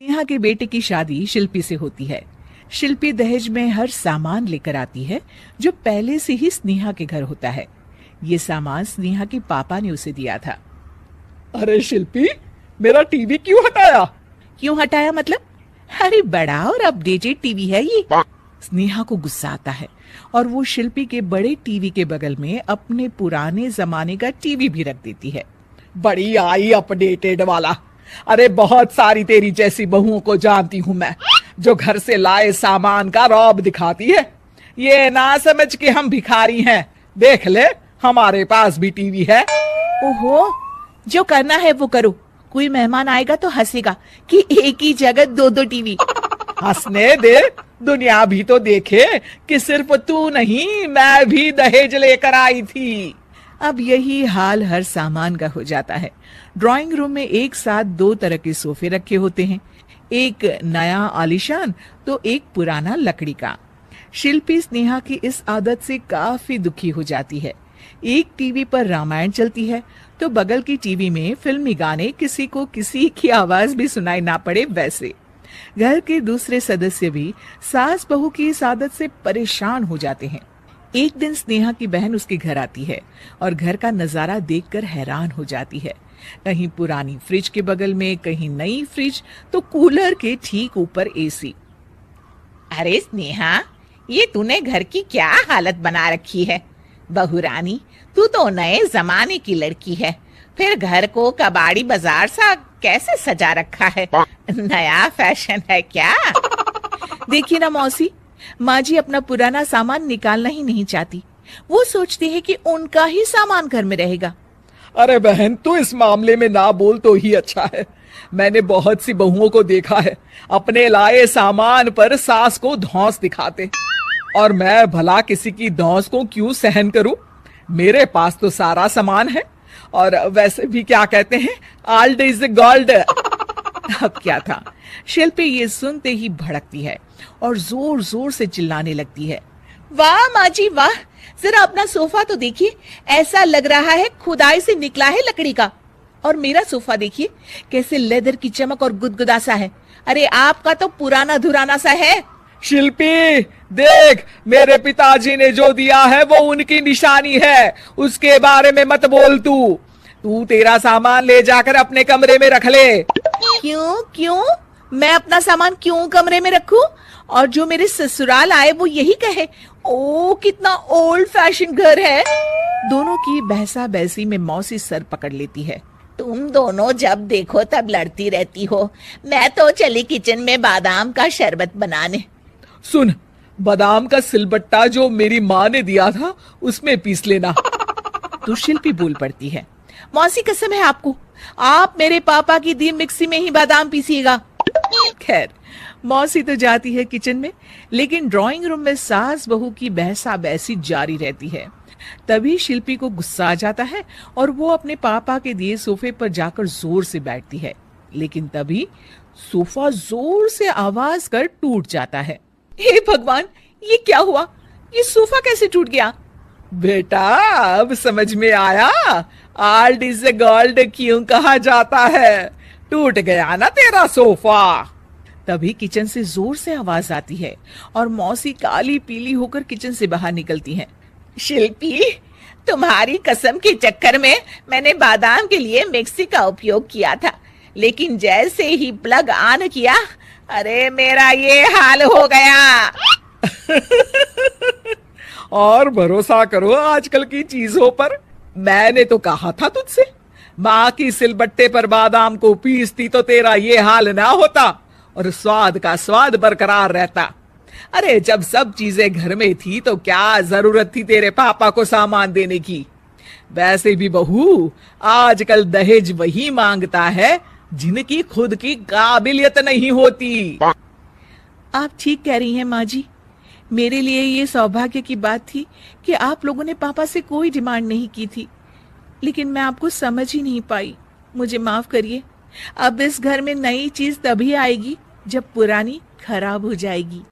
नेहा के बेटे की शादी शिल्पी से होती है। शिल्पी दहेज में हर सामान लेकर आती है जो पहले से ही स्नेहा के घर होता है। ये सामान स्नेहा के पापा ने उसे दिया था। अरे शिल्पी, मेरा टीवी क्यों हटाया? क्यों हटाया मतलब? अरे बड़ा और अपडेटेड टीवी है ये। स्नेहा को गुस्सा आता है और वो शिल्पी के बड़े टीवी के बगल में अपने पुराने जमाने का टीवी भी रख देती है। बड़ी आई अपडेटेड वाला। अरे बहुत सारी तेरी जैसी बहुओं को जानती हूँ मैं, जो घर से लाए सामान का रौब दिखाती है। ये ना समझ के हम भिखारी हैं। देख ले, हमारे पास भी टीवी है। ओहो, जो करना है वो करो। कोई मेहमान आएगा तो हंसेगा कि एक ही जगह दो दो टीवी। हंसने दे, दुनिया भी तो देखे कि सिर्फ तू नहीं, मैं भी दहेज लेकर आई थी। अब यही हाल हर सामान का हो जाता है। ड्राइंग रूम में एक साथ दो तरह के सोफे रखे होते हैं, एक नया आलीशान तो एक पुराना लकड़ी का। शिल्पी स्नेहा की इस आदत से काफी दुखी हो जाती है। एक टीवी पर रामायण चलती है तो बगल की टीवी में फिल्मी गाने, किसी को किसी की आवाज भी सुनाई ना पड़े वैसे। घर के दूसरे सदस्य भी सास बहू की इस आदत से परेशान हो जाते हैं। एक दिन स्नेहा की बहन उसके घर आती है और घर का नजारा देखकर हैरान हो जाती है। कहीं पुरानी फ्रिज के बगल में, कहीं नई फ्रिज, तो कूलर के ठीक ऊपर एसी। अरे स्नेहा, ये तूने घर की क्या हालत बना रखी है? बहू रानी, तू तो नए जमाने की लड़की है, फिर घर को कबाड़ी बाजार सा कैसे सजा रखा है? नया फैशन है क्या? देखिए ना मौसी, माँ जी अपना पुराना सामान निकालना ही नहीं चाहती। वो सोचती है कि उनका ही सामान घर में रहेगा। अरे बहन, तू इस मामले में ना बोल तो ही अच्छा है। मैंने बहुत सी बहुओं को देखा है, अपने लाए सामान पर सास को धौंस दिखाते, और मैं भला किसी की धौंस को क्यों सहन करूं? मेरे पास तो सारा सामान है, और वैसे भी क्या कहते हैं, ओल्ड इज गोल्ड। अब क्या था, शिल्पी ये सुनते ही भड़कती है और जोर जोर से चिल्लाने लगती है। वाह माँ जी वाह, जरा अपना सोफा तो देखिए, ऐसा लग रहा है खुदाई से निकला है लकड़ी का। और मेरा सोफा देखिए कैसे लेदर की चमक और गुदगुदा सा है। अरे आपका तो पुराना धुराना सा है। शिल्पी देख, मेरे पिताजी ने जो दिया है वो उनकी निशानी है, उसके बारे में मत बोल। तू तेरा सामान ले जाकर अपने कमरे में रख ले। क्यों क्यों? मैं अपना सामान क्यों कमरे में रखूं? और जो मेरे ससुराल आए वो यही कहे, ओ कितना ओल्ड फैशन घर है। दोनों की बहसा बहसी में मौसी सर पकड़ लेती है। तुम दोनों जब देखो तब लड़ती रहती हो। मैं तो चली किचन में बादाम का शरबत बनाने। सुन, बादाम का सिलबट्टा जो मेरी माँ ने दिया था उसमें पीस लेना। तो शिल्पी बोल पड़ती है, मौसी कसम है आपको, आप मेरे पापा की दी मिक्सी में ही बादाम पीसिएगा। खैर, मौसी तो जाती है किचन में, लेकिन ड्राइंग रूम में सास बहू की बहसा बहसी जारी रहती है। तभी शिल्पी को गुस्सा आ जाता है और वो अपने पापा के दिए सोफे पर जाकर जोर से बैठती है, लेकिन तभी सोफा जोर से आवाज कर टूट जाता है। हे भगवान, ये क्या हुआ? ये सोफा कैसे टूट गया? बेटा, अब समझ में आया ओल्ड इज गोल्ड क्यों कहा जाता है। टूट गया ना तेरा सोफा। तभी किचन से जोर से आवाज आती है और मौसी काली पीली होकर किचन से बाहर निकलती हैं। शिल्पी, तुम्हारी कसम के चक्कर में मैंने बादाम के लिए मिक्सी का उपयोग किया था, लेकिन जैसे ही प्लग ऑन किया, अरे मेरा ये हाल हो गया। और भरोसा करो आजकल की चीजों पर। मैंने तो कहा था तुझसे, माँ की सिलबट्टे पर बादाम को पीसती तो तेरा ये हाल ना होता और स्वाद का स्वाद बरकरार रहता। अरे जब सब चीजें घर में थी तो क्या जरूरत थी तेरे पापा को सामान देने की? वैसे भी बहू, आजकल दहेज वही मांगता है जिनकी खुद की काबिलियत नहीं होती। आप ठीक कह रही हैं माँ जी। मेरे लिए ये सौभाग्य की बात थी कि आप लोगों ने पापा से कोई डिमांड नहीं की थी, लेकिन मैं आपको समझ ही नहीं पाई। मुझे माफ करिए। अब इस घर में नई चीज तभी आएगी जब पुरानी खराब हो जाएगी।